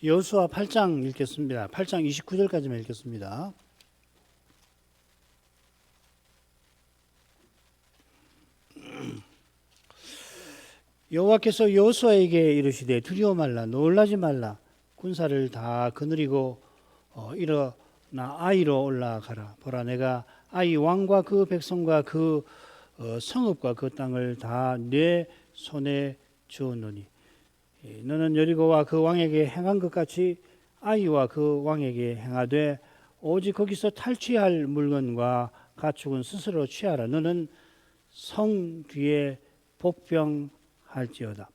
여호수아 8장 읽겠습니다. 8장 29절까지만 읽겠습니다. 여호와께서 여호수아에게 이르시되 두려워 말라 놀라지 말라 군사를 다 거느리고 일어나 아이로 올라가라. 보라 내가 아이 왕과 그 백성과 그 성읍과 그 땅을 다 내 손에 주었노니 너는 여리고와 그 왕에게 행한 것 같이 아이와 그 왕에게 행하되 오직 거기서 탈취할 물건과 가축은 스스로 취하라. 너는 성 뒤에 복병할지어다.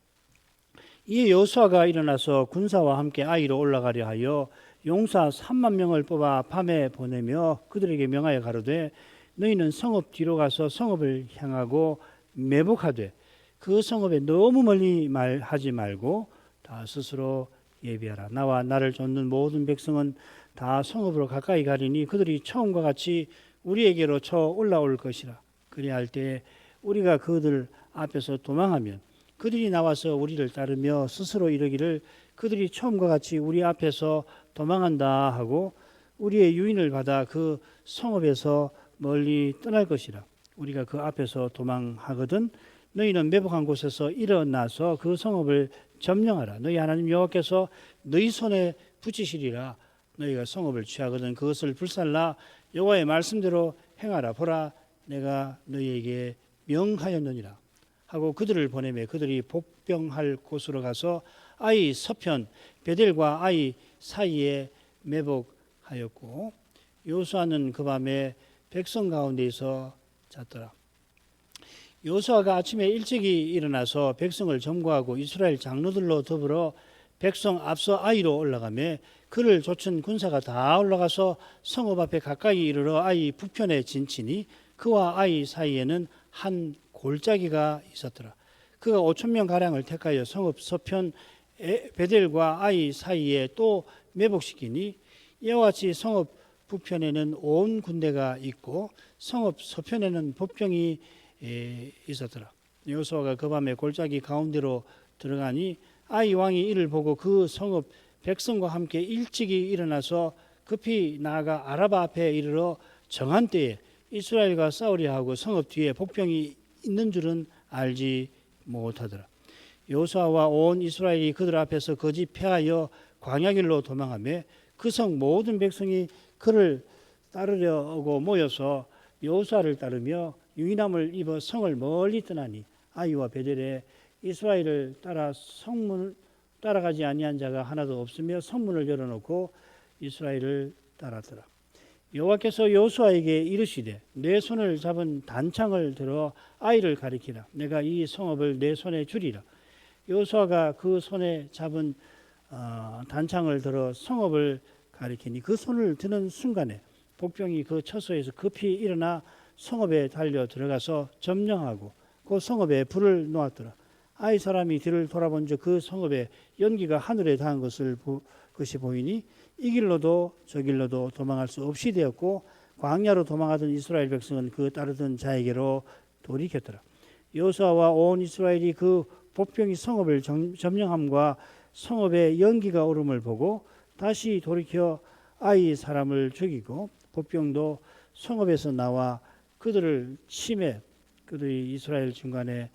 이에 여호수아가 일어나서 군사와 함께 아이로 올라가려 하여 용사 3만 명을 뽑아 밤에 보내며 그들에게 명하여 가로되 너희는 성읍 뒤로 가서 성읍을 향하고 매복하되 그 성읍에 너무 멀리 하지 말고 다 스스로 예비하라. 나와 나를 쫓는 모든 백성은 다 성읍으로 가까이 가리니 그들이 처음과 같이 우리에게로 쳐 올라올 것이라. 그리할 때 우리가 그들 앞에서 도망하면 그들이 나와서 우리를 따르며 스스로 이르기를 그들이 처음과 같이 우리 앞에서 도망한다 하고 우리의 유인을 받아 그 성읍에서 멀리 떠날 것이라. 우리가 그 앞에서 도망하거든 너희는 매복한 곳에서 일어나서 그 성읍을 점령하라. 너희 하나님 여호와께서 너희 손에 붙이시리라. 너희가 성읍을 취하거든 그것을 불살라 여호와의 말씀대로 행하라. 보라 내가 너희에게 명하였느니라 하고 그들을 보내매 그들이 복병할 곳으로 가서 아이 서편 베델과 아이 사이에 매복하였고 여호수아는 그 밤에 백성 가운데서 잤더라. 여호수아가 아침에 일찍이 일어나서 백성을 점거하고 이스라엘 장로들로 더불어 백성 앞서 아이로 올라가며 그를 좇은 군사가 다 올라가서 성읍 앞에 가까이 이르러 아이 북편에 진치니 그와 아이 사이에는 한 골짜기가 있었더라. 그가 5,000명 가량을 택하여 성읍 서편 베델과 아이 사이에 또 매복시키니 이와 같이 성읍 북편에는 온 군대가 있고 성읍 서편에는 복병이 있었더라. 여호수아가 그 밤에 골짜기 가운데로 들어가니 아이 왕이 이를 보고 그 성읍 백성과 함께 일찍이 일어나서 급히 나아가 아라바 앞에 이르러 정한 때에 이스라엘과 싸우려 하고 성읍 뒤에 복병이 있는 줄은 알지 못하더라. 여호수아와 온 이스라엘이 그들 앞에서 거짓 패하여 광야길로 도망하며 그 성 모든 백성이 그를 따르려고 모여서 여호수아를 따르며 유인함을 입어 성을 멀리 떠나니 아이와 베델에 이스라엘을 따라 성문을 따라가지 아니한 자가 하나도 없으며 성문을 열어놓고 이스라엘을 따랐더라. 여호와께서 여호수아에게 이르시되 내 손을 잡은 단창을 들어 아이를 가리키라. 내가 이 성읍을 내 손에 주리라. 여호수아가 그 손에 잡은 단창을 들어 성읍을 가리키니 그 손을 드는 순간에 복병이 그 처소에서 급히 일어나 성읍에 달려 들어가서 점령하고 그 성읍에 불을 놓았더라. 아이 사람이 뒤를 돌아본 즉 그 성읍에 연기가 하늘에 닿은 것이 보이니 이 길로도 저 길로도 도망할 수 없이 되었고 광야로 도망하던 이스라엘 백성은 그 따르던 자에게로 돌이켰더라. 여호수아와 온 이스라엘이 그 복병이 성읍을 점령함과 성읍에 연기가 오름을 보고 다시 돌이켜 아이 사람을 죽이고 복병도 성읍에서 나와 그들을 치매 그들이 이스라엘 중간에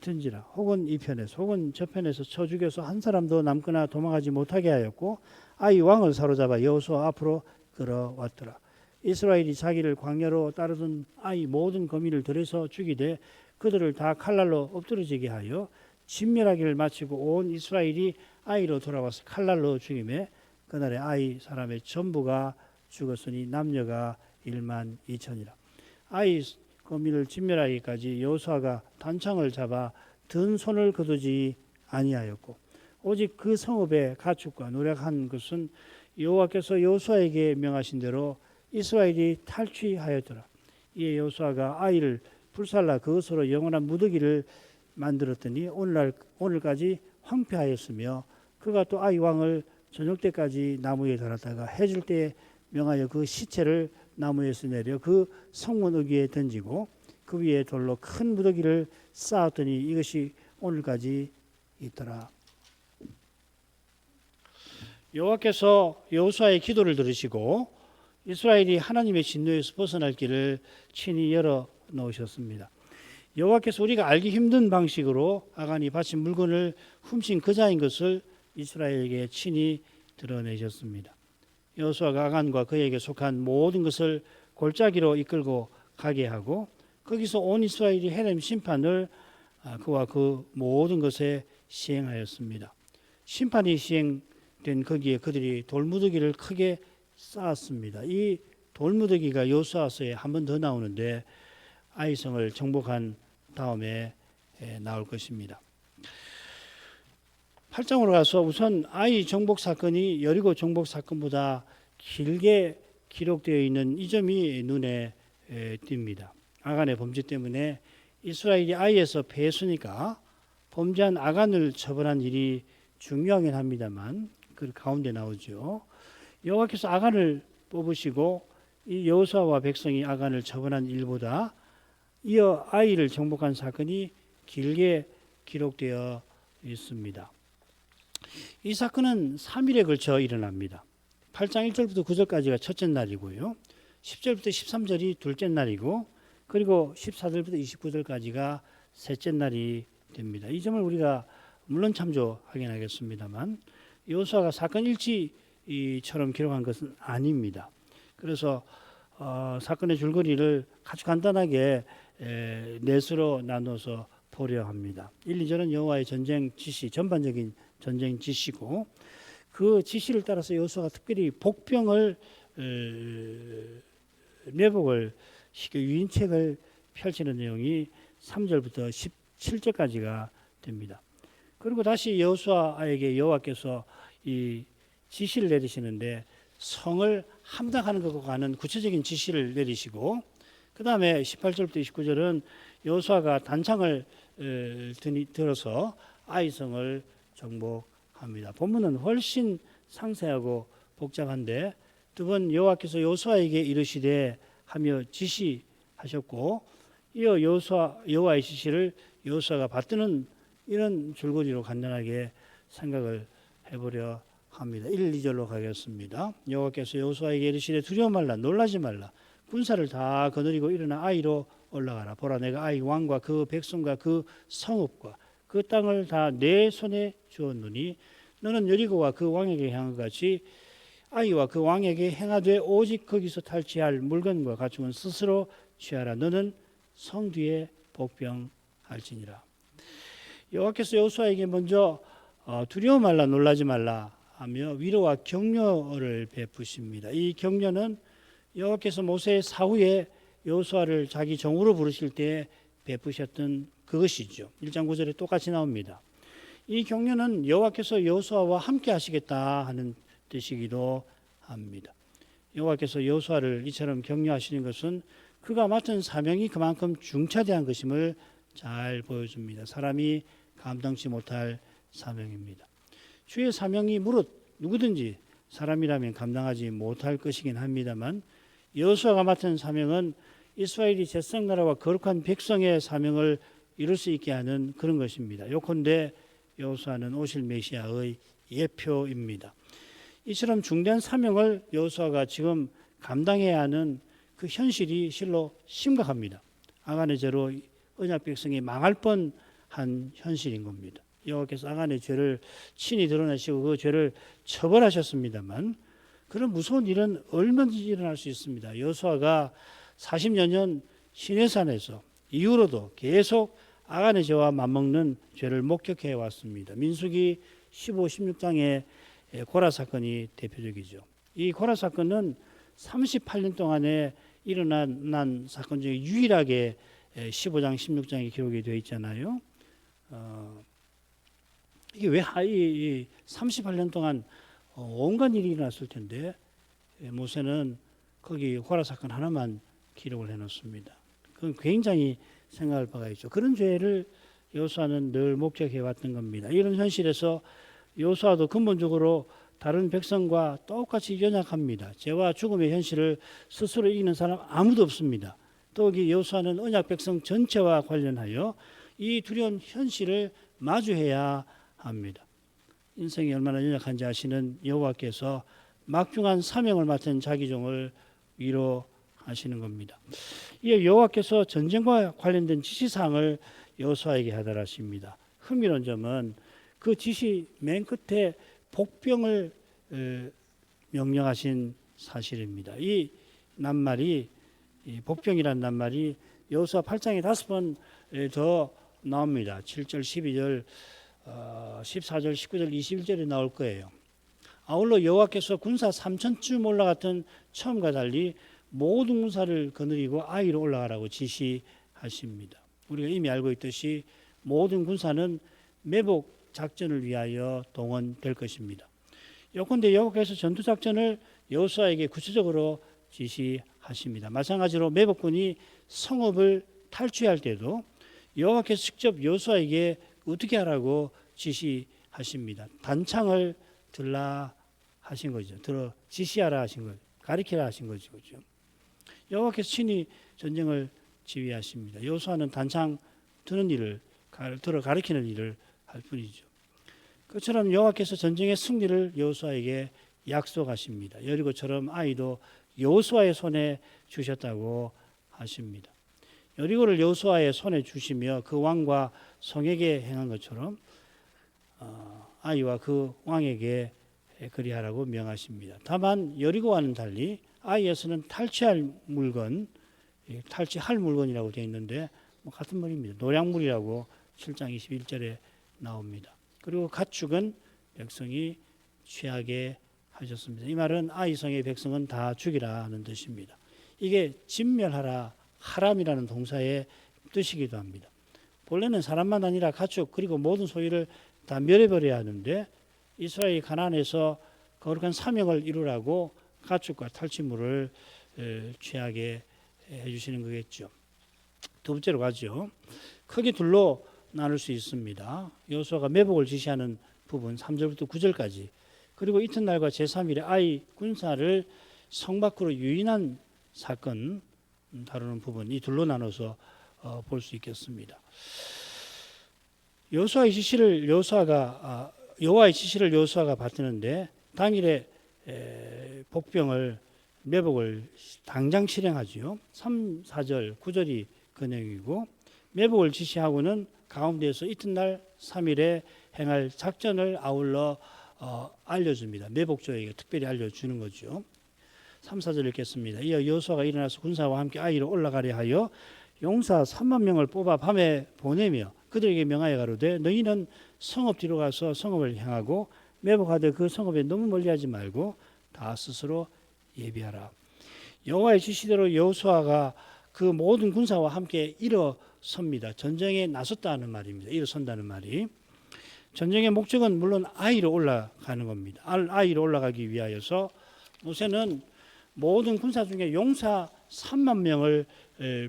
던지라. 혹은 이 편에서 혹은 저 편에서 쳐 죽여서 한 사람도 남거나 도망하지 못하게 하였고 아이 왕을 사로잡아 여호수아 앞으로 끌어왔더라. 이스라엘이 자기를 광야로 따르던 아이 모든 거민을 들여서 죽이되 그들을 다 칼날로 엎드러지게 하여 진멸하기를 마치고 온 이스라엘이 아이로 돌아와서 칼날로 죽이매 그날에 아이 사람의 전부가 죽었으니 남녀가 12,000이라. 아이 거민을 진멸하기까지 여호수아가 단창을 잡아 든 손을 거두지 아니하였고 오직 그 성읍의 가축과 노력한 것은 여호와께서 여호수아에게 명하신 대로 이스라엘이 탈취하였더라. 이에 여호수아가 아이를 불살라 그것으로 영원한 무더기를 만들었더니 오늘까지 황폐하였으며 그가 또 아이 왕을 저녁 때까지 나무에 달았다가 해질 때에 명하여 그 시체를 나무에서 내려 그 성문 어귀에 던지고 그 위에 돌로 큰 무더기를 쌓았더니 이것이 오늘까지 있더라. 여호와께서 여호수아의 기도를 들으시고 이스라엘이 하나님의 진노에서 벗어날 길을 친히 열어 놓으셨습니다. 여호와께서 우리가 알기 힘든 방식으로 아간이 바친 물건을 훔친 그자인 것을 이스라엘에게 친히 드러내셨습니다. 여호수아가 아간과 그에게 속한 모든 것을 골짜기로 이끌고 가게 하고 거기서 온 이스라엘이 헤렘 심판을 그와 그 모든 것에 시행하였습니다. 심판이 시행된 거기에 그들이 돌무더기를 크게 쌓았습니다. 이 돌무더기가 여호수아서에 한 번 더 나오는데 아이성을 정복한 다음에 나올 것입니다. 8장으로 가서 우선 아이 정복 사건이 여리고 정복 사건보다 길게 기록되어 있는 이 점이 눈에 띕니다. 아간의 범죄 때문에 이스라엘이 아이에서 패했으니까 범죄한 아간을 처벌한 일이 중요하긴 합니다만 그 가운데 나오죠. 여호와께서 아간을 뽑으시고 이 여호수아와 백성이 아간을 처벌한 일보다 이어 아이를 정복한 사건이 길게 기록되어 있습니다. 이 사건은 3일에 걸쳐 일어납니다. 8장 1절부터 9절까지가 첫째 날이고요. 10절부터 13절이 둘째 날이고 그리고 14절부터 29절까지가 셋째 날이 됩니다. 이 점을 우리가 물론 참조하긴 하겠습니다만 여호수아가 사건 일지처럼 기록한 것은 아닙니다. 그래서 사건의 줄거리를 아주 간단하게 넷으로 나눠서 보려 합니다. 1, 2절은 여호와의 전쟁 지시, 전반적인 전쟁 지시고 그 지시를 따라서 여호수아가 특별히 복병을 매복을 시켜 유인책을 펼치는 내용이 3절부터 17절까지가 됩니다. 그리고 다시 여호수아에게 여호와께서 이 지시를 내리시는데 성을 함락하는 것과 관한 구체적인 지시를 내리시고 그 다음에 18절부터 29절은 여호수아가 단창을 들어서 아이성을 정복합니다. 본문은 훨씬 상세하고 복잡한데 두 번 여호와께서 여호수아에게 이르시되 하며 지시하셨고 이어 여호와의 지시를 여호수아가 받드는 이런 줄거리로 간단하게 생각을 해보려 합니다. 1, 2절로 가겠습니다. 여호와께서 여호수아에게 이르시되 두려워 말라 놀라지 말라 군사를 다 거느리고 일어나 아이로 올라가라. 보라 내가 아이 왕과 그 백성과 그 성읍과 그 땅을 다 내 손에 주었노니 너는 여리고와 그 왕에게 행한 것 같이 아이와 그 왕에게 행하되 오직 거기서 탈취할 물건과 가축은 스스로 취하라. 너는 성 뒤에 복병할지니라. 여호와께서 여호수아에게 먼저 두려워 말라 놀라지 말라 하며 위로와 격려를 베푸십니다. 이 격려는 여호와께서 모세의 사후에 여호수아를 자기 종으로 부르실 때 베푸셨던 그것이죠. 1장 9절에 똑같이 나옵니다. 이 격려는 여호와께서 여호수아와 함께 하시겠다 하는 뜻이기도 합니다. 여호와께서 여호수아를 이처럼 격려하시는 것은 그가 맡은 사명이 그만큼 중차대한 것임을 잘 보여줍니다. 사람이 감당치 못할 사명입니다. 주의 사명이 무릇 누구든지 사람이라면 감당하지 못할 것이긴 합니다만 여호수아가 맡은 사명은 이스라엘이 제성나라와 거룩한 백성의 사명을 이룰 수 있게 하는 그런 것입니다. 요컨대 여호수아는 오실 메시아의 예표입니다. 이처럼 중대한 사명을 여호수아가 지금 감당해야 하는 그 현실이 실로 심각합니다. 아간의 죄로 언약 백성이 망할 뻔한 현실인 겁니다. 여호와께서 아간의 죄를 친히 드러내시고 그 죄를 처벌하셨습니다만 그런 무서운 일은 얼마든지 일어날 수 있습니다. 여호수아가 40여 년 시내산에서 이후로도 계속 아간의 죄와 맞먹는 죄를 목격해 왔습니다. 민수기 15, 16장의 고라 사건이 대표적이죠. 이 고라 사건은 38년 동안에 일어난 사건 중에 유일하게 15장, 16장에 기록이 되어 있잖아요. 이게 왜 38년 동안 온갖 일이 일어났을 텐데 모세는 거기 고라 사건 하나만 기록을 해놓습니다. 그건 굉장히 생각할 바가 있죠. 그런 죄를 여호수아는 늘 목격해 왔던 겁니다. 이런 현실에서 여호수아도 근본적으로 다른 백성과 똑같이 연약합니다. 죄와 죽음의 현실을 스스로 이기는 사람 아무도 없습니다. 또 여호수아는 언약 백성 전체와 관련하여 이 두려운 현실을 마주해야 합니다. 인생이 얼마나 연약한지 아시는 여호와께서 막중한 사명을 맡은 자기 종을 위로하시는 겁니다. 이에 여호와께서 전쟁과 관련된 지시사항을 여호수아에게 하달하십니다. 흥미로운 점은 그 지시 맨 끝에 복병을 명령하신 사실입니다. 이 낱말이, 이 복병이라는 낱말이 여호수아 8장에 5번 더 나옵니다. 7절, 12절, 14절, 19절, 21절에 나올 거예요. 아울러 여호와께서 군사 3,000쯤 올라갔던 처음과 달리 모든 군사를 거느리고 아이로 올라가라고 지시하십니다. 우리가 이미 알고 있듯이 모든 군사는 매복 작전을 위하여 동원될 것입니다. 요컨대 여호와께서 전투작전을 여호수아에게 구체적으로 지시하십니다. 마찬가지로 매복군이 성읍을 탈취할 때도 여호와께서 직접 여호수아에게 어떻게 하라고 지시하십니다. 단창을 들라 하신 거죠. 들어 지시하라 하신 거죠. 가리키라 하신 거죠. 여호와께서 친히 전쟁을 지휘하십니다. 여호수아는 단창 드는 일을 들어 가리키는 일을 할 뿐이죠. 그처럼 여호와께서 전쟁의 승리를 여호수아에게 약속하십니다. 여리고처럼 아이도 여호수아의 손에 주셨다고 하십니다. 여리고를 여호수아의 손에 주시며 그 왕과 성에게 행한 것처럼 아이와 그 왕에게 그리하라고 명하십니다. 다만 여리고와는 달리 아이에서는 탈취할 물건이라고 되어 있는데 같은 말입니다. 노량물이라고 7장 21절에 나옵니다. 그리고 가축은 백성이 취하게 하셨습니다. 이 말은 아이 성의 백성은 다 죽이라 하는 뜻입니다. 이게 진멸하라, 하람이라는 동사의 뜻이기도 합니다. 본래는 사람만 아니라 가축 그리고 모든 소유를 다 멸해버려야 하는데 이스라엘이 가나안에서 거룩한 사명을 이루라고 가축과 탈취물을 취하게 해주시는 거겠죠. 두 번째로 가죠. 크게 둘로 나눌 수 있습니다. 여호수아가 매복을 지시하는 부분 3절부터 9절까지 그리고 이튿날과 제3일에 아이 군사를 성 밖으로 유인한 사건 다루는 부분 이 둘로 나눠서 볼 수 있겠습니다. 여호와의 지시를 여호수아가 받드는데 당일에 복병을 매복을 당장 실행하지요. 3, 4절, 9절이 그 내용이고 매복을 지시하고는 가운데에서 이튿날 3일에 행할 작전을 아울러 알려줍니다. 매복조에게 특별히 알려주는 거죠. 3, 4절 읽겠습니다. 이어 여호수아가 일어나서 군사와 함께 아이로 올라가려 하여 용사 3만 명을 뽑아 밤에 보내며 그들에게 명하여 가로되 너희는 성읍 뒤로 가서 성읍을 향하고 매복하되 그 성읍에 너무 멀리하지 말고 다 스스로 예비하라. 여호와의 지시대로 여호수아가 그 모든 군사와 함께 일어섭니다. 전쟁에 나섰다는 말입니다. 일어선다는 말이. 전쟁의 목적은 물론 아이로 올라가는 겁니다. 아이로 올라가기 위하여서 모세는 모든 군사 중에 용사 3만 명을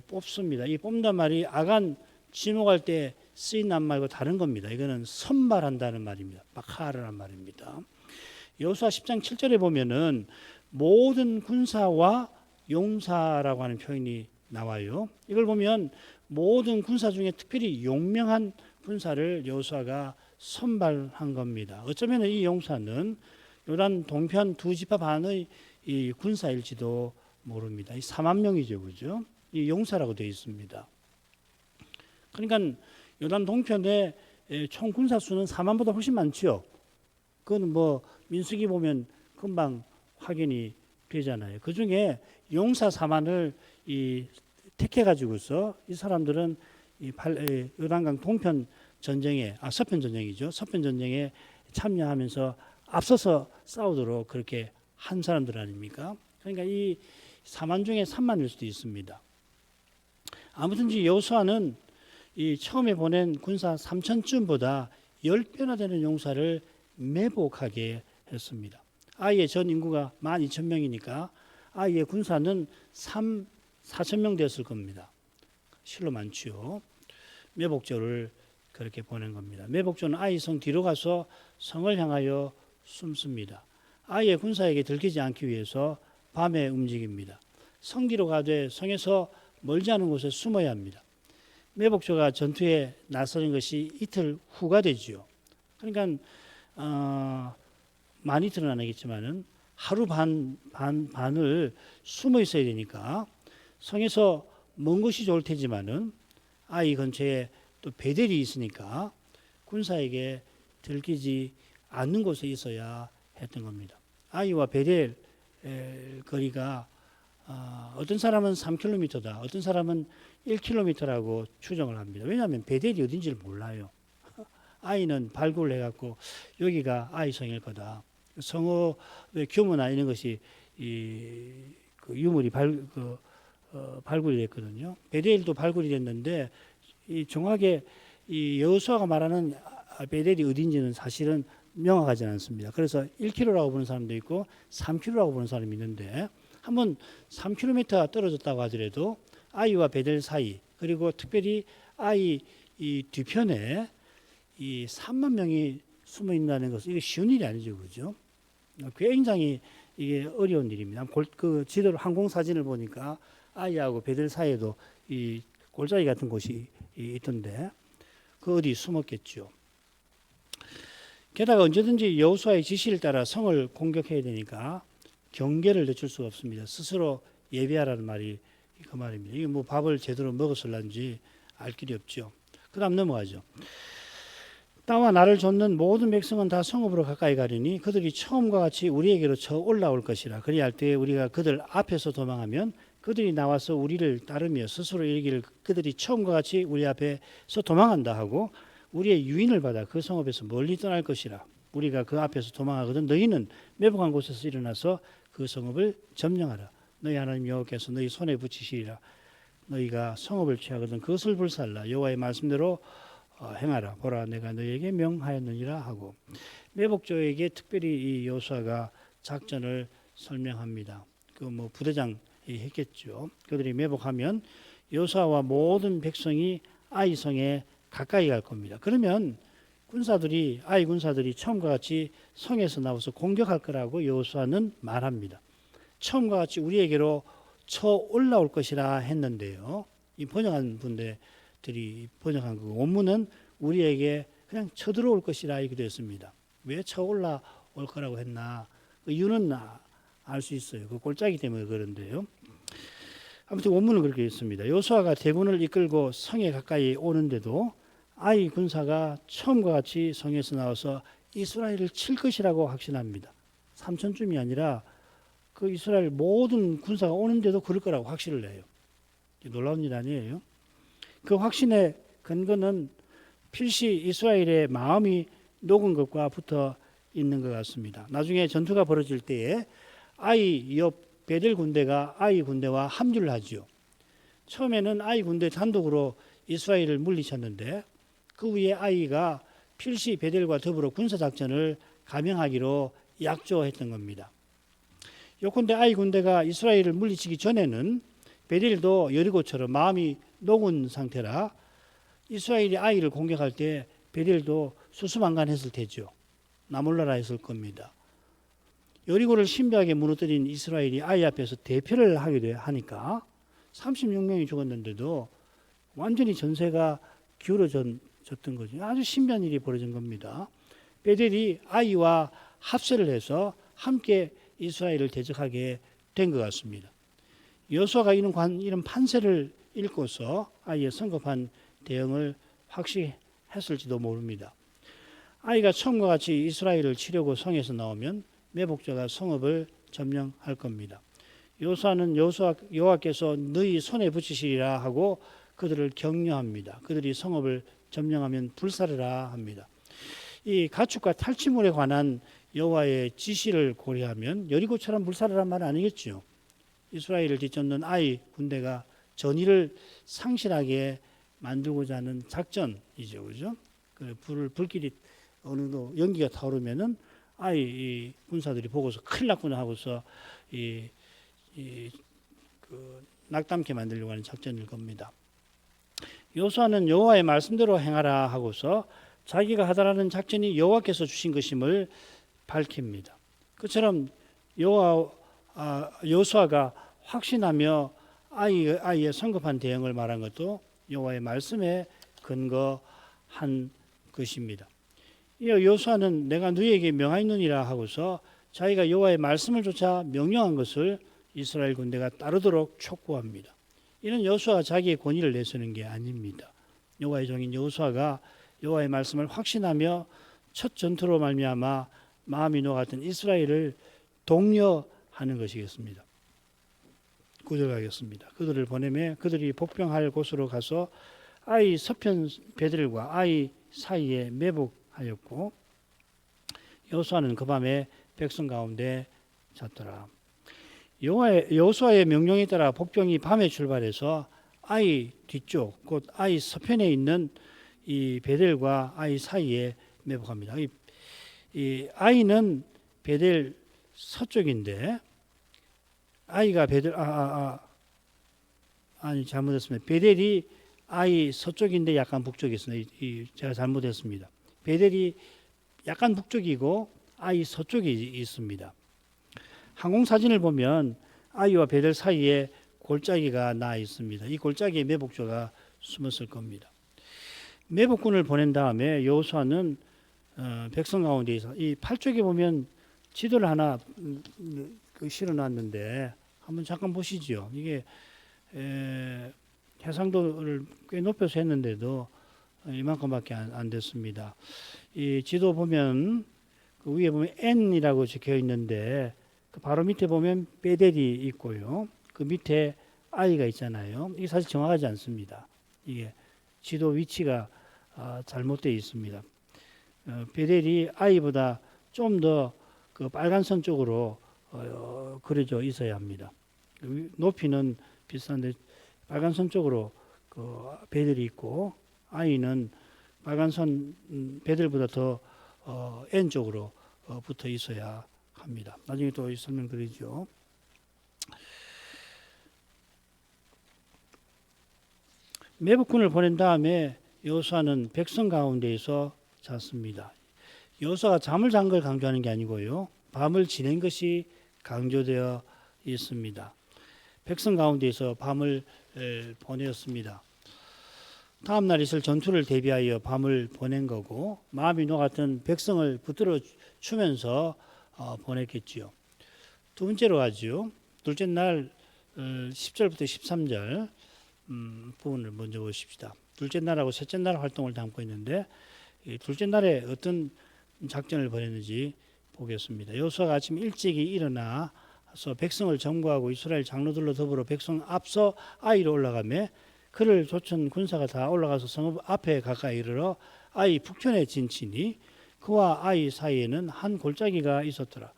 뽑습니다. 이 뽑는단 말이 아간 지목할 때 쓰인 말고 다른 겁니다. 이거는 선발한다는 말입니다. 바카르란 말입니다. 여호수아 10장 7절에 보면은 모든 군사와 용사라고 하는 표현이 나와요. 이걸 보면 모든 군사 중에 특별히 용명한 군사를 여호수아가 선발한 겁니다. 어쩌면 이 용사는 요단 동편 두 지파 반의 이 군사일지도 모릅니다. 이 4만 명이죠, 그죠? 이 용사라고 되어 있습니다. 그러니까 요단 동편의 총 군사 수는 4만보다 훨씬 많죠. 그건 뭐 민수기 보면 금방 확인이 되잖아요. 그 중에 용사 4만을 택해 가지고서 이 사람들은 요단강 동편 전쟁에 서편 전쟁이죠. 서편 전쟁에 참여하면서 앞서서 싸우도록 그렇게 한 사람들 아닙니까? 그러니까 이 4만 중에 3만일 수도 있습니다. 아무튼지 여호수아는 이 처음에 보낸 군사 3,000쯤보다 10배나 되는 용사를 매복하게 했습니다. 아이의 전 인구가 12,000명이니까 아이의 군사는 4,000명 됐을 겁니다. 실로 많지요. 매복조를 그렇게 보낸 겁니다. 매복조는 아이 성 뒤로 가서 성을 향하여 숨습니다. 아이의 군사에게 들키지 않기 위해서 밤에 움직입니다. 성 뒤로 가되 성에서 멀지 않은 곳에 숨어야 합니다. 매복조가 전투에 나서는 것이 이틀 후가 되지요. 그러니까 많이 드러나겠지만은 하루 반을 숨어 있어야 되니까 성에서 먼 것이 좋을 테지만은 아이 근처에 또 베델이 있으니까 군사에게 들키지 않는 곳에 있어야 했던 겁니다. 아이와 베델 거리가 어떤 사람은 3km다, 어떤 사람은 1km라고 추정을 합니다. 왜냐하면 베델이 어딘지를 몰라요. 아이는 발굴을 해갖고 여기가 아이 성일 거다. 성읍의 규모나 이런 것이 그 유물이 발굴이 됐거든요. 베델도 발굴이 됐는데 정확하게 이 여호수아가 말하는 베델이 어딘지는 사실은 명확하지 않습니다. 그래서 1km라고 보는 사람도 있고 3km라고 보는 사람이 있는데 한번 3km가 떨어졌다고 하더라도 아이와 베델 사이 그리고 특별히 아이 이 뒤편에 이 3만 명이 숨어 있다는 것은 이게 쉬운 일이 아니죠, 그죠? 굉장히 이게 어려운 일입니다. 그 지도로 항공 사진을 보니까 아이하고 베델 사이에도 이 골짜기 같은 곳이 있던데 그 어디 숨었겠죠. 게다가 언제든지 여호수아의 지시를 따라 성을 공격해야 되니까 경계를 늦출 수가 없습니다. 스스로 예비하라는 말이 그 말입니다. 이게 뭐 밥을 제대로 먹었을런지 알 길이 없죠. 그다음 넘어가죠. 땅과 나를 좇는 모든 백성은 다 성읍으로 가까이 가리니 그들이 처음과 같이 우리에게로 쳐 올라올 것이라. 그리할 때 우리가 그들 앞에서 도망하면 그들이 나와서 우리를 따르며 스스로 이르기를 그들이 처음과 같이 우리 앞에서 도망한다 하고 우리의 유인을 받아 그 성읍에서 멀리 떠날 것이라. 우리가 그 앞에서 도망하거든 너희는 매복한 곳에서 일어나서 그 성읍을 점령하라. 너희 하나님 여호와께서 너희 손에 붙이시리라. 너희가 성읍을 취하거든 그것을 불살라. 여호와의 말씀대로 행하라. 보라 내가 너희에게 명하였느니라 하고 매복조에게 특별히 이 여호수아가 작전을 설명합니다. 그 뭐 부대장이 했겠죠. 그들이 매복하면 여호수아와 모든 백성이 아이 성에 가까이 갈 겁니다. 그러면 아이 군사들이 처음과 같이 성에서 나와서 공격할 거라고 여호수아는 말합니다. 처음과 같이 우리에게로 쳐 올라올 것이라 했는데요. 이 번역한 분들이 번역한 그 원문은 우리에게 그냥 쳐들어올 것이라 이렇게 되었습니다. 왜 쳐 올라올 거라고 했나? 그 이유는 알 수 있어요. 그 골짜기 때문에 그런데요. 아무튼 원문은 그렇게 했습니다. 여호수아가 대군을 이끌고 성에 가까이 오는데도 아이 군사가 처음과 같이 성에서 나와서 이스라엘을 칠 것이라고 확신합니다. 3천쯤이 아니라 그 이스라엘 모든 군사가 오는데도 그럴 거라고 확신을 해요. 놀라운 일 아니에요. 그 확신의 근거는 필시 이스라엘의 마음이 녹은 것과 붙어 있는 것 같습니다. 나중에 전투가 벌어질 때에 아이 옆 베델 군대가 아이 군대와 합류를 하죠. 처음에는 아이 군대 단독으로 이스라엘을 물리쳤는데 그 후에 아이가 필시 베델과 더불어 군사작전을 감행하기로 약조했던 겁니다. 요컨대 아이 군대가 이스라엘을 물리치기 전에는 베델도 여리고처럼 마음이 녹은 상태라 이스라엘이 아이를 공격할 때 베델도 수수방관했을 테죠. 나몰라라 했을 겁니다. 여리고를 신비하게 무너뜨린 이스라엘이 아이 앞에서 대표를 하기도 하니까 36명이 죽었는데도 완전히 전세가 기울어졌던 거죠. 아주 신비한 일이 벌어진 겁니다. 베델이 아이와 합세를 해서 함께 이스라엘을 대적하게 된 것 같습니다. 여호수아가 이런 판세를 읽고서 아이의 성급한 대응을 확실했을지도 모릅니다. 아이가 처음과 같이 이스라엘을 치려고 성에서 나오면 매복자가 성읍을 점령할 겁니다. 여호수아는 여호와께서 너희 손에 붙이시리라 하고 그들을 격려합니다. 그들이 성읍을 점령하면 불사르라 합니다. 이 가축과 탈취물에 관한 여호와의 지시를 고려하면 여리고처럼 불사르란 말은 아니겠죠. 이스라엘을 뒤쫓는 아이 군대가 전의를 상실하게 만들고자 하는 작전이죠, 그죠? 불길이 어느 정도 연기가 타오르면은 아이 군사들이 보고서 큰일 났구나 하고서 낙담케 만들려고 하는 작전일 겁니다. 여호수아는 여호와의 말씀대로 행하라 하고서 자기가 하다라는 작전이 여호와께서 주신 것임을 밝힙니다. 그처럼 여호수아가 확신하며 아이의 성급한 대응을 말한 것도 여호와의 말씀에 근거한 것입니다. 여호수아는 내가 너희에게 명하노니라 하고서 자기가 여호와의 말씀을 조차 명령한 것을 이스라엘 군대가 따르도록 촉구합니다. 이는 여호수아가 자기의 권위를 내세우는 게 아닙니다. 여호와의 종인 여호수아가 여호와의 말씀을 확신하며 첫 전투로 말미암아 마음이 녹았던 이스라엘을 독려하는 것이겠습니다. 9절 가겠습니다. 그들을 보내매 그들이 복병할 곳으로 가서 아이 서편 배들과 아이 사이에 매복하였고 여호수아는 그 밤에 백성 가운데 잤더라. 여호수아의 명령에 따라 복병이 밤에 출발해서 아이 뒤쪽 곧 아이 서편에 있는 이 베델과 아이 사이에 매복합니다. 이 아이는 베델 서쪽인데 아이가 베델 아니 잘못했습니다. 베델이 아이 서쪽인데 약간 북쪽에 있습니다. 제가 잘못했습니다. 베델이 약간 북쪽이고 아이 서쪽에 있습니다. 항공 사진을 보면 아이와 베델 사이에 골짜기가 나 있습니다. 이 골짜기에 매복조가 숨었을 겁니다. 매복군을 보낸 다음에 여호수아는 백성 가운데에서 이 8쪽에 보면 지도를 하나 실어놨는데 한번 잠깐 보시죠. 이게 해상도를 꽤 높여서 했는데도 이만큼밖에 안 됐습니다. 이 지도 보면 그 위에 보면 N이라고 적혀 있는데 그 바로 밑에 보면 베델이 있고요. 그 밑에 I가 있잖아요. 이게 사실 정확하지 않습니다. 이게 지도 위치가 잘못되어 있습니다. 베델이 I보다 좀 더 그 빨간 선 쪽으로 그려져 있어야 합니다. 높이는 비슷한데 빨간 선 쪽으로 그 베델이 있고 I는 빨간 선 베델보다 더 N 쪽으로 붙어 있어야 합니다. 나중에 또 설명드리죠. 매복군을 보낸 다음에 여호수아는 백성 가운데에서 잤습니다. 여호수아가 잠을 잔 걸 강조하는 게 아니고요. 밤을 지낸 것이 강조되어 있습니다. 백성 가운데에서 밤을 보내었습니다. 다음 날 있을 전투를 대비하여 밤을 보낸 거고 마음이 녹았던 백성을 붙들어 주면서 보냈겠지요. 두 번째로 가죠. 둘째 날 10절부터 13절 부분을 먼저 보십시다. 둘째 날하고 셋째 날 활동을 담고 있는데 둘째 날에 어떤 작전을 벌였는지 보겠습니다. 여호수아가 아침 일찍이 일어나서 백성을 점거하고 이스라엘 장로들로 더불어 백성 앞서 아이로 올라가며 그를 쫓은 군사가 다 올라가서 성읍 앞에 가까이 이르러 아이 북편에 진치니 그와 아이 사이에는 한 골짜기가 있었더라.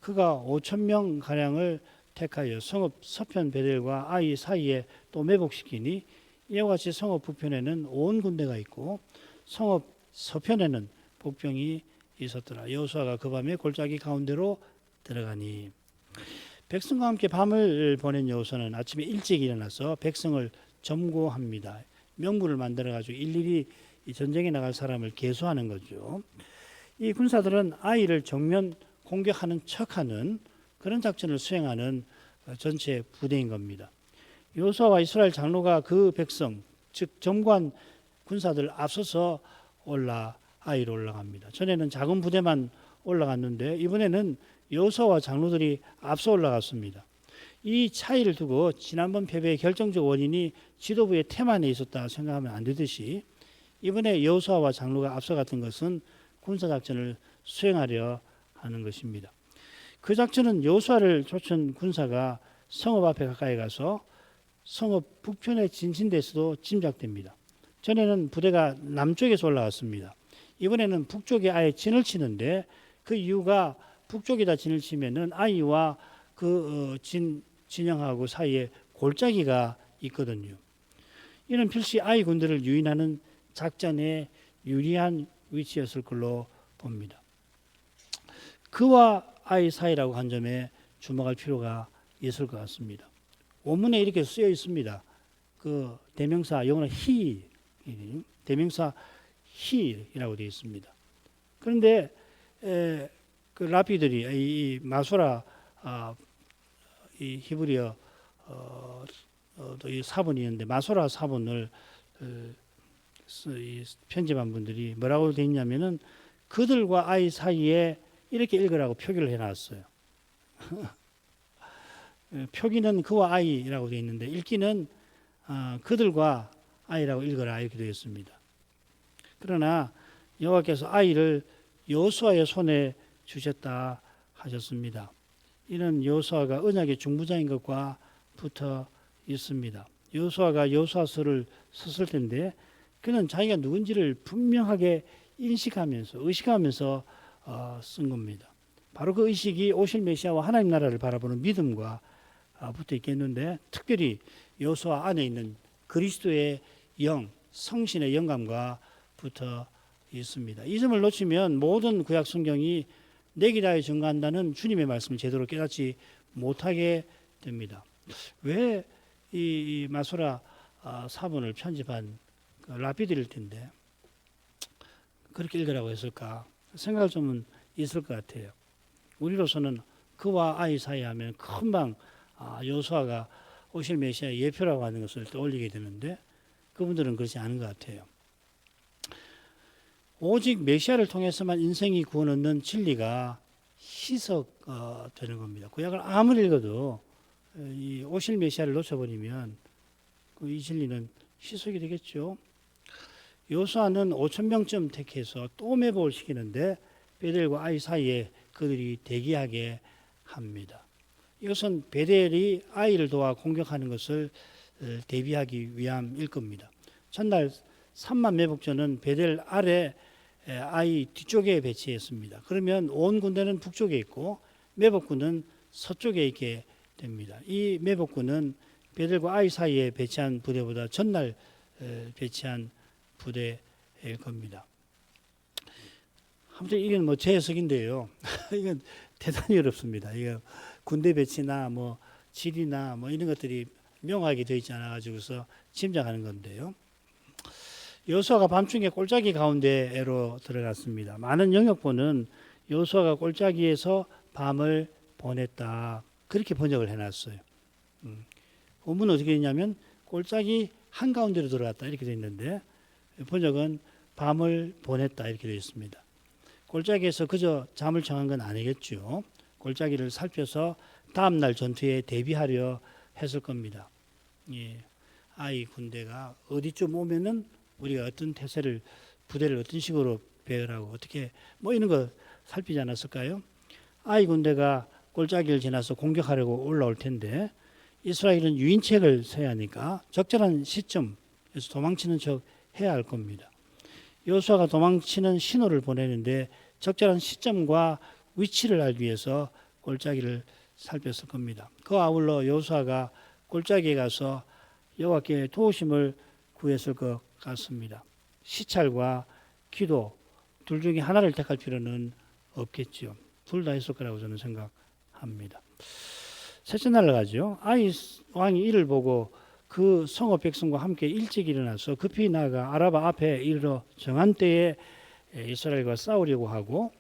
그가 5,000명 가량을 택하여 성읍 서편 베델과 아이 사이에 또 매복시키니 이와 같이 성읍 북편에는 온 군대가 있고 성읍 서편에는 복병이 있었더라. 여호수아가 그 밤에 골짜기 가운데로 들어가니 백성과 함께 밤을 보낸 여호수아는 아침에 일찍 일어나서 백성을 점거합니다. 명부를 만들어 가지고 일일이 이 전쟁에 나갈 사람을 계수하는 거죠. 이 군사들은 아이를 정면 공격하는 척하는 그런 작전을 수행하는 전체 부대인 겁니다. 여호수아와 이스라엘 장로가 그 백성 즉 점관 군사들 앞서서 아이로 올라갑니다. 전에는 작은 부대만 올라갔는데 이번에는 여호수아와 장로들이 앞서 올라갔습니다. 이 차이를 두고 지난번 패배의 결정적 원인이 지도부의 태만에 있었다 생각하면 안 되듯이 이번에 여호수아와 장로가 앞서갔던 것은 군사작전을 수행하려 하는 것입니다. 그 작전은 여호수아를 쫓은 군사가 성읍 앞에 가까이 가서 성읍 북편에 진친데서도 짐작됩니다. 전에는 부대가 남쪽에서 올라왔습니다. 이번에는 북쪽에 아예 진을 치는데 그 이유가 북쪽에다 진을 치면은 아이와 그 진영하고 사이에 골짜기가 있거든요. 이는 필시 아이 군대를 유인하는 작전에 유리한 위치였을 걸로 봅니다. 그와 아이 사이라고 한 점에 주목할 필요가 있을 것 같습니다. 원문에 이렇게 쓰여 있습니다. 그 대명사 영어로 he, 대명사 he이라고 되어 있습니다. 그런데 그 라피들이 이 마소라 이 히브리어 이 사본이 있는데 마소라 사본을 편집한 분들이 뭐라고 되어 있냐면은 그들과 아이 사이에 이렇게 읽으라고 표기를 해놨어요. 표기는 그와 아이라고 되어 있는데 읽기는 그들과 아이라고 읽어라 이렇게 되어 있습니다. 그러나 여호와께서 아이를 여호수아의 손에 주셨다 하셨습니다. 이는 여호수아가 언약의 중보자인 것과 붙어 있습니다. 여호수아가 여호수아서를 썼을 텐데 그는 자기가 누군지를 분명하게 인식하면서 의식하면서 쓴 겁니다. 바로 그 의식이 오실 메시아와 하나님 나라를 바라보는 믿음과 붙어 있겠는데 특별히 여호수아 안에 있는 그리스도의 영, 성신의 영감과 붙어 있습니다. 이 점을 놓치면 모든 구약 성경이 내게 다하여 증거한다는 주님의 말씀을 제대로 깨닫지 못하게 됩니다. 왜 이 마소라 사본을 편집한 라피드일 텐데 그렇게 읽으라고 했을까 생각할 점은 있을 것 같아요. 우리로서는 그와 아이 사이 하면 금방 여호수아가 오실 메시아의 예표라고 하는 것을 떠올리게 되는데 그분들은 그렇지 않은 것 같아요. 오직 메시아를 통해서만 인생이 구원 얻는 진리가 희석되는 겁니다. 구약을 아무리 읽어도 이 오실 메시아를 놓쳐버리면 이 진리는 희석이 되겠죠. 여호수아는 5,000명쯤 택해서 또 매복을 시키는데 베델과 아이 사이에 그들이 대기하게 합니다. 이것은 베델이 아이를 도와 공격하는 것을 대비하기 위함일 겁니다. 첫날 3만 매복전은 베델 아래 아이 뒤쪽에 배치했습니다. 그러면 온 군대는 북쪽에 있고 매복군은 서쪽에 있게 됩니다. 이 매복군은 베델과 아이 사이에 배치한 부대보다 전날 배치한 부대일 겁니다. 아무튼 이건 뭐 제 해석인데요. 이건 대단히 어렵습니다. 이거 군대 배치나 뭐 지리나 뭐 이런 것들이 명확하게 되어 있지 않아 가지고서 짐작하는 건데요. 여호수아가 밤중에 골짜기 가운데로 들어갔습니다. 많은 영역본은 여호수아가 골짜기에서 밤을 보냈다. 그렇게 번역을 해놨어요. 본문은 어떻게 되냐면 골짜기 한가운데로 들어갔다 이렇게 되어 있는데 번역은 밤을 보냈다 이렇게 되어 있습니다. 골짜기에서 그저 잠을 청한 건 아니겠죠. 골짜기를 살펴서 다음날 전투에 대비하려 했을 겁니다. 예, 아이 군대가 어디쯤 오면은 우리가 어떤 태세를 부대를 어떤 식으로 배열하고 어떻게 뭐 이런 거 살피지 않았을까요? 아이 군대가 골짜기를 지나서 공격하려고 올라올 텐데 이스라엘은 유인책을 세야 하니까 적절한 시점에서 도망치는 척 해야 할 겁니다. 여호수아가 도망치는 신호를 보내는데 적절한 시점과 위치를 알기 위해서 골짜기를 살폈을 겁니다. 그 아울러 여호수아가 골짜기에 가서 여호와께 도우심을 구했을 것 같습니다. 시찰과 기도 둘 중에 하나를 택할 필요는 없겠죠. 둘 다 했을 거라고 저는 생각합니다. 셋째 날을 가죠. 아이 왕이 이를 보고 그 성읍 백성과 함께 일찍 일어나서 급히 나아가 아라바 앞에 이르러 정한 때에 이스라엘과 싸우려 하고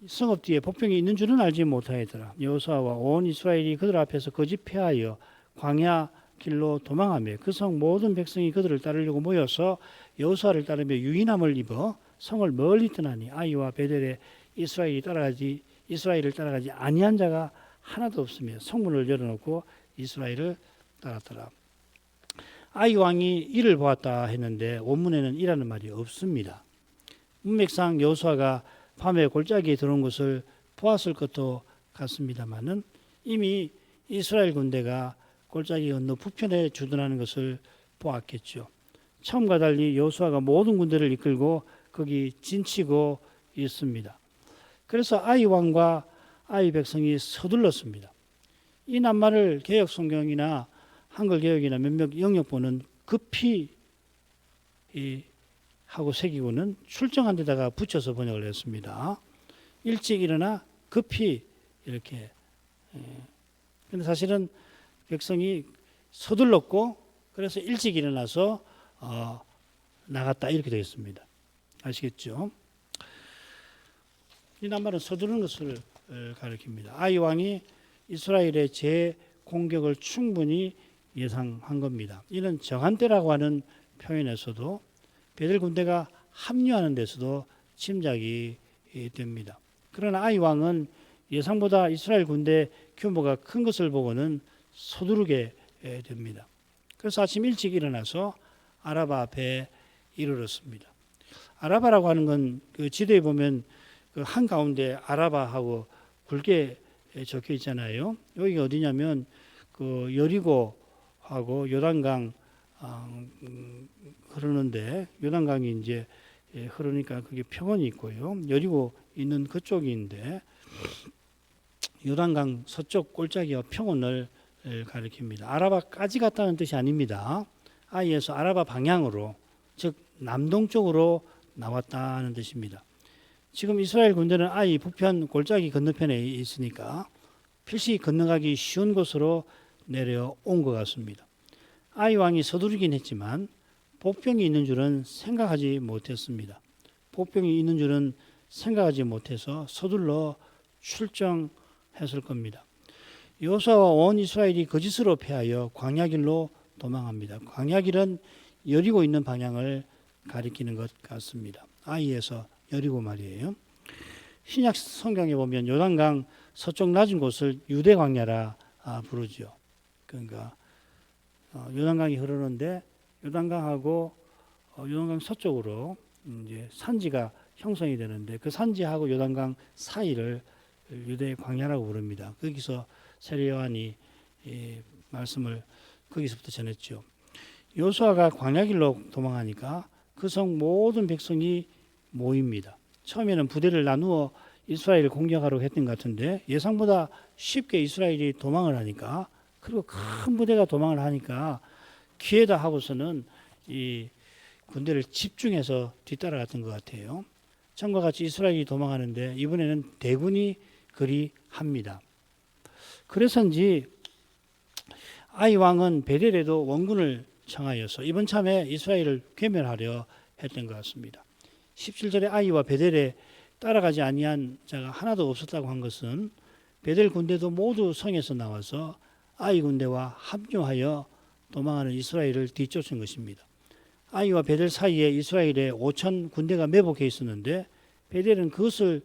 성읍 뒤에 복병이 있는 줄은 알지 못하였더라. 여호수아와 온 이스라엘이 그들 앞에서 거짓 패하여 광야 길로 도망하며 그 성 모든 백성이 그들을 따르려고 모여서 여호수아를 따르며 유인함을 입어 성을 멀리 떠나니 아이와 베델에 이스라엘을 따라가지 아니한 자가 하나도 없으며 성문을 열어놓고 이스라엘을 따랐더라. 아이 왕이 이를 보았다 했는데 원문에는 이라는 말이 없습니다. 문맥상 여호수아가 밤에 골짜기에 들어온 것을 보았을 것도 같습니다만은 이미 이스라엘 군대가 골짜기 건너 북편에 주둔하는 것을 보았겠죠. 처음과 달리 여호수아가 모든 군대를 이끌고 거기 진치고 있습니다. 그래서 아이 왕과 아이 백성이 서둘렀습니다. 이 낱말을 개역 성경이나 한글 개역이나 몇몇 영역본은 급히 하고 새기고는 출정한 데다가 붙여서 번역을 했습니다. 일찍 일어나 급히 이렇게. 근데 사실은 백성이 서둘렀고 그래서 일찍 일어나서 나갔다 이렇게 되어 있습니다. 아시겠죠? 이 낱말은 서두르는 것을 가리킵니다. 아이 왕이 이스라엘의 재공격을 충분히 예상한 겁니다. 이는 정한 때라고 하는 표현에서도 베델 군대가 합류하는 데서도 짐작이 됩니다. 그러나 아이 왕은 예상보다 이스라엘 군대 규모가 큰 것을 보고는 서두르게 됩니다. 그래서 아침 일찍 일어나서 아라바 앞에 이르렀습니다. 아라바라고 하는 건 그 지도에 보면 그 한가운데 아라바하고 굵게 적혀 있잖아요. 여기가 어디냐면 그 여리고하고 요단강 흐르는데, 요단강이 이제 흐르니까 그게 평원이 있고요. 여리고 있는 그쪽인데, 요단강 서쪽 골짜기와 평원을 가리킵니다. 아라바까지 갔다는 뜻이 아닙니다. 아이에서 아라바 방향으로, 즉 남동쪽으로 나왔다는 뜻입니다. 지금 이스라엘 군대는 아이 북편 골짜기 건너편에 있으니까 필시 건너가기 쉬운 곳으로 내려온 것 같습니다. 아이 왕이 서두르긴 했지만 복병이 있는 줄은 생각하지 못했습니다. 복병이 있는 줄은 생각하지 못해서 서둘러 출정했을 겁니다. 여호수아와 온 이스라엘이 거짓으로 패하여 광야길로 도망합니다. 광야길은 여리고 있는 방향을 가리키는 것 같습니다. 아이에서 여리고 말이에요. 신약 성경에 보면 요단강 서쪽 낮은 곳을 유대 광야라 부르죠. 그러니까 요단강이 흐르는데 요단강하고 요단강 서쪽으로 이제 산지가 형성이 되는데 그 산지하고 요단강 사이를 유대 광야라고 부릅니다. 거기서 세례 요한이 말씀을 거기서부터 전했죠. 여호수아가 광야길로 도망하니까 그 성 모든 백성이 모입니다. 처음에는 부대를 나누어 이스라엘을 공격하려고 했던 것 같은데 예상보다 쉽게 이스라엘이 도망을 하니까, 그리고 큰 부대가 도망을 하니까 기회다 하고서는 이 군대를 집중해서 뒤따라갔던 것 같아요. 전과 같이 이스라엘이 도망하는데 이번에는 대군이 그리합니다. 그래서인지 아이 왕은 베델에도 원군을 청하여서 이번 참에 이스라엘을 괴멸하려 했던 것 같습니다. 17절에 아이와 베델에 따라가지 아니한 자가 하나도 없었다고 한 것은 베델 군대도 모두 성에서 나와서 아이 군대와 합류하여 도망하는 이스라엘을 뒤쫓은 것입니다. 아이와 베델 사이에 이스라엘의 5천 군대가 매복해 있었는데 베델은 그것을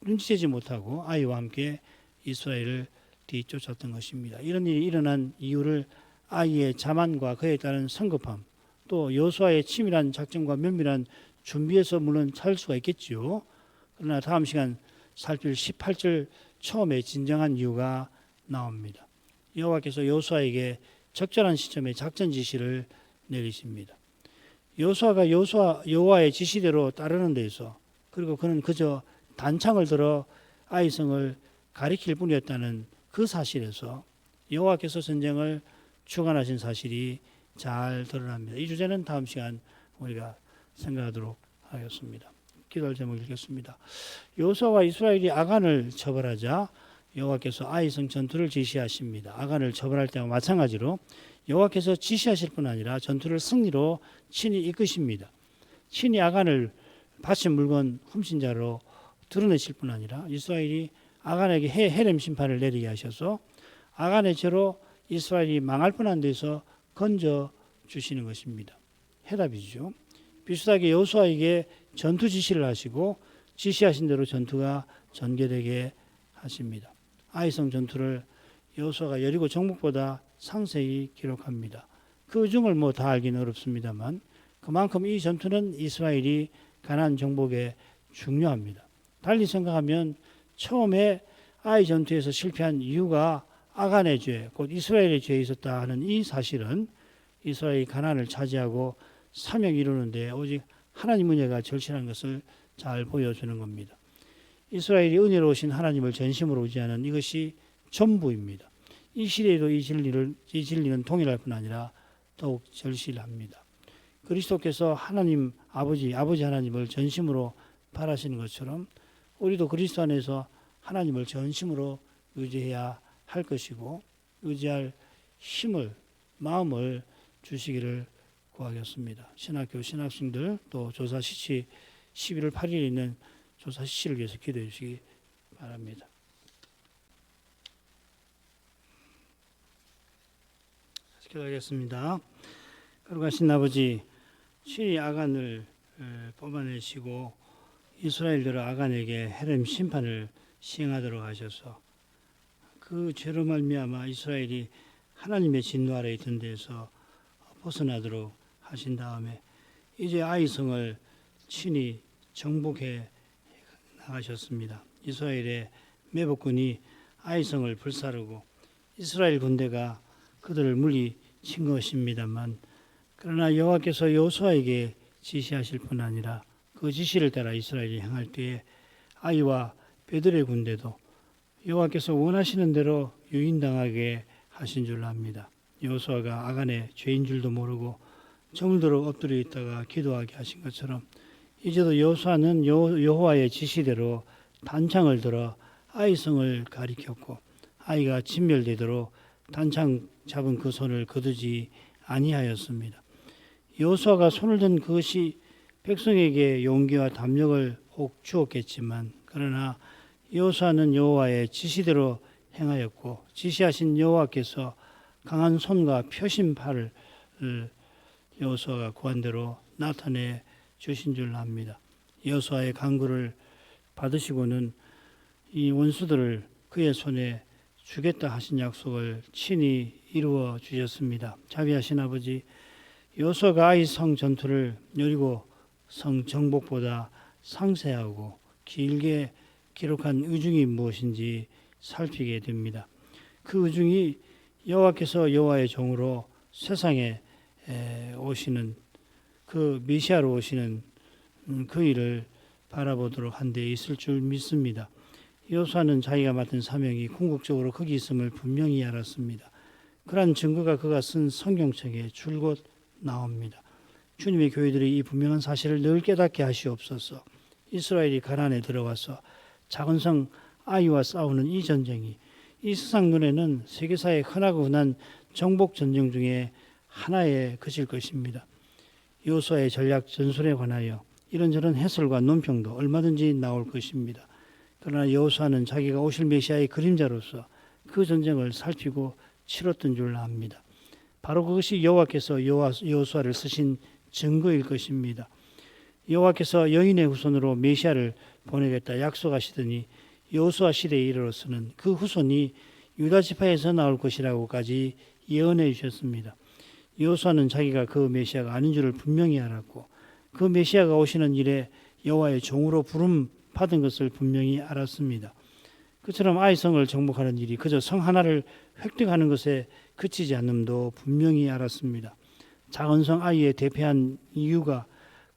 눈치채지 못하고 아이와 함께 이스라엘을 뒤쫓았던 것입니다. 이런 일이 일어난 이유를 아이의 자만과 그에 따른 성급함, 또 여호수아의 치밀한 작전과 면밀한 준비에서 물론 찾을 수가 있겠지요. 그러나 다음 시간 살필 18절 처음에 진정한 이유가 나옵니다. 여호와께서 여호수아에게 적절한 시점에 작전 지시를 내리십니다. 여호수아가 여호와의 지시대로 따르는 데서, 그리고 그는 그저 단창을 들어 아이 성을 가리킬 뿐이었다는 그 사실에서 여호와께서 전쟁을 주관하신 사실이 잘 드러납니다. 이 주제는 다음 시간 우리가 생각하도록 하겠습니다. 기도할 제목 읽겠습니다. 여호수아와 이스라엘이 아간을 처벌하자 여호와께서 아이성 전투를 지시하십니다. 아간을 처벌할 때와 마찬가지로 여호와께서 지시하실 뿐 아니라 전투를 승리로 친히 이끄십니다. 친히 아간을 바친 물건 훔친 자로 드러내실 뿐 아니라 이스라엘이 아간에게 헤렘 심판을 내리게 하셔서 아간의 죄로 이스라엘이 망할 뻔한 데서 건져 주시는 것입니다. 해답이죠. 비슷하게 여호수아에게 전투 지시를 하시고 지시하신 대로 전투가 전개되게 하십니다. 아이성 전투를 여호수아가 여리고 정복보다 상세히 기록합니다. 그 의중을 다 알기는 어렵습니다만 그만큼 이 전투는 이스라엘이 가나안 정복에 중요합니다. 달리 생각하면 처음에 아이 전투에서 실패한 이유가 아간의 죄, 곧 이스라엘의 죄에 있었다 하는 이 사실은 이스라엘이 가나안을 차지하고 사명을 이루는데 오직 하나님 은혜가 절실한 것을 잘 보여주는 겁니다. 이스라엘이 은혜로우신 하나님을 전심으로 의지하는 이것이 전부입니다. 이 시대에도 이 진리는 동일할 뿐 아니라 더욱 절실합니다. 그리스도께서 하나님 아버지 하나님을 전심으로 바라시는 것처럼 우리도 그리스도 안에서 하나님을 전심으로 의지해야 할 것이고 의지할 힘을, 마음을 주시기를 구하겠습니다. 신학교 신학생들 또 조사 시치 11월 8일에 있는 조사 시치를 위해서 기도해 주시기 바랍니다. 기도하겠습니다. 거룩하신 아버지, 친히 아간을 뽑아내시고 이스라엘들은 아간에게 헤렘 심판을 시행하도록 하셔서 그 죄로 말미암아 이스라엘이 하나님의 진노 아래 있던 데에서 벗어나도록 하신 다음에 이제 아이성을 친히 정복해 나가셨습니다. 이스라엘의 매복군이 아이성을 불사르고 이스라엘 군대가 그들을 물리친 것입니다만, 그러나 여호와께서 여호수아에게 지시하실 뿐 아니라 그 지시를 따라 이스라엘이 행할 때에 아이와 베들의 군대도 여호와께서 원하시는 대로 유인당하게 하신 줄 압니다. 여호수아가 아간의 죄인 줄도 모르고 저물도록 엎드려 있다가 기도하게 하신 것처럼 이제도 여호수아는 여호와의 지시대로 단창을 들어 아이성을 가리켰고 아이가 진멸되도록 단창 잡은 그 손을 거두지 아니하였습니다. 여호수아가 손을 든 그것이 백성에게 용기와 담력을 혹 주었겠지만, 그러나 여호수아는 여호와의 지시대로 행하였고 지시하신 여호와께서 강한 손과 펴신 팔을 여호수아가 구한 대로 나타내 주신 줄 압니다. 여호수아의 간구를 받으시고는 이 원수들을 그의 손에 주겠다 하신 약속을 친히 이루어 주셨습니다. 자비하신 아버지, 여호수아가 아이 성 전투를 여리고 성 정복보다 상세하고 길게 기록한 의중이 무엇인지 살피게 됩니다. 그 의중이 여호와께서 여호와의 종으로 세상에 오시는 그 메시아로 오시는 그 일을 바라보도록 한 데 있을 줄 믿습니다. 여호수아는 자기가 맡은 사명이 궁극적으로 거기 있음을 분명히 알았습니다. 그러한 증거가 그가 쓴 성경책에 줄곧 나옵니다. 주님의 교회들이 이 분명한 사실을 늘 깨닫게 하시옵소서. 이스라엘이 가나안에 들어와서 작은 성 아이와 싸우는 이 전쟁이 이 세상 눈에는 세계사의 흔하고 흔한 정복 전쟁 중에 하나에 그칠 것입니다. 여호수아의 전략 전술에 관하여 이런저런 해설과 논평도 얼마든지 나올 것입니다. 그러나 여호수아는 자기가 오실 메시아의 그림자로서 그 전쟁을 살피고 치렀던 줄 압니다. 바로 그것이 여호와께서 여호수아를 쓰신 증거일 것입니다. 여호와께서 여인의 후손으로 메시아를 보내겠다 약속하시더니 여호수아 시대에 이르러서는 그 후손이 유다 지파에서 나올 것이라고까지 예언해 주셨습니다. 여호수아는 자기가 그 메시아가 아닌 줄을 분명히 알았고 그 메시아가 오시는 일에 여호와의 종으로 부름 받은 것을 분명히 알았습니다. 그처럼 아이성을 정복하는 일이 그저 성 하나를 획득하는 것에 그치지 않음도 분명히 알았습니다. 작은 성 아이에 대패한 이유가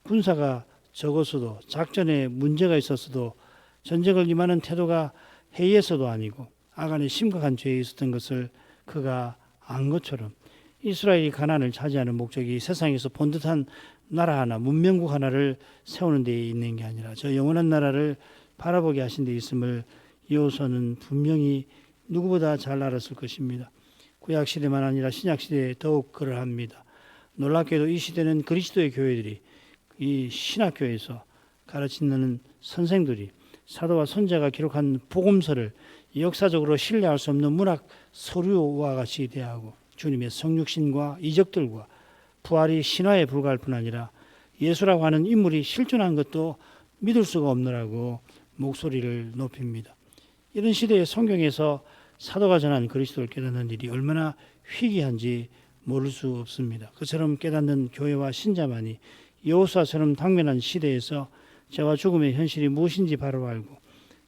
군사가 적었어도 작전에 문제가 있었어도 전쟁을 임하는 태도가 해이해서도 아니고 아간의 심각한 죄에 있었던 것을 그가 안 것처럼 이스라엘이 가나안을 차지하는 목적이 세상에서 본듯한 나라 하나, 문명국 하나를 세우는 데 있는 게 아니라 저 영원한 나라를 바라보게 하신 데 있음을 여호수아는 분명히 누구보다 잘 알았을 것입니다. 구약 시대만 아니라 신약 시대에 더욱 그러합니다. 놀랍게도 이 시대는 그리스도의 교회들이 이 신학교에서 가르치는 선생들이 사도와 선자가 기록한 복음서를 역사적으로 신뢰할 수 없는 문학 서류와 같이 대하고 주님의 성육신과 이적들과 부활이 신화에 불과할 뿐 아니라 예수라고 하는 인물이 실존한 것도 믿을 수가 없느라고 목소리를 높입니다. 이런 시대에 성경에서 사도가 전한 그리스도를 깨닫는 일이 얼마나 희귀한지 모를 수 없습니다. 그처럼 깨닫는 교회와 신자만이 여호수아처럼 당면한 시대에서 죄와 죽음의 현실이 무엇인지 바로 알고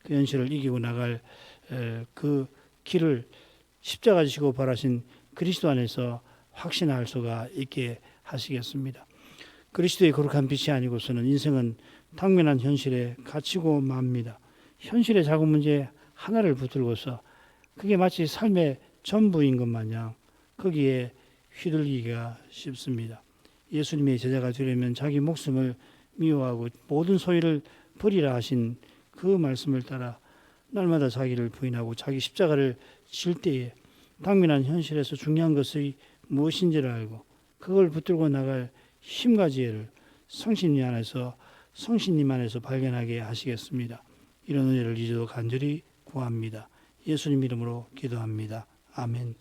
그 현실을 이기고 나갈 그 길을 십자가 지시고 벌하신 그리스도 안에서 확신할 수가 있게 하시겠습니다. 그리스도의 거룩한 빛이 아니고서는 인생은 당면한 현실에 갇히고 맙니다. 현실의 작은 문제 하나를 붙들고서 그게 마치 삶의 전부인 것 마냥 거기에 휘둘리기가 쉽습니다. 예수님의 제자가 되려면 자기 목숨을 미워하고 모든 소유를 버리라 하신 그 말씀을 따라 날마다 자기를 부인하고 자기 십자가를 질 때에 당면한 현실에서 중요한 것이 무엇인지를 알고 그걸 붙들고 나갈 힘과 지혜를 성신님 안에서 발견하게 하시겠습니다. 이런 은혜를 이제도 간절히 구합니다. 예수님 이름으로 기도합니다. 아멘.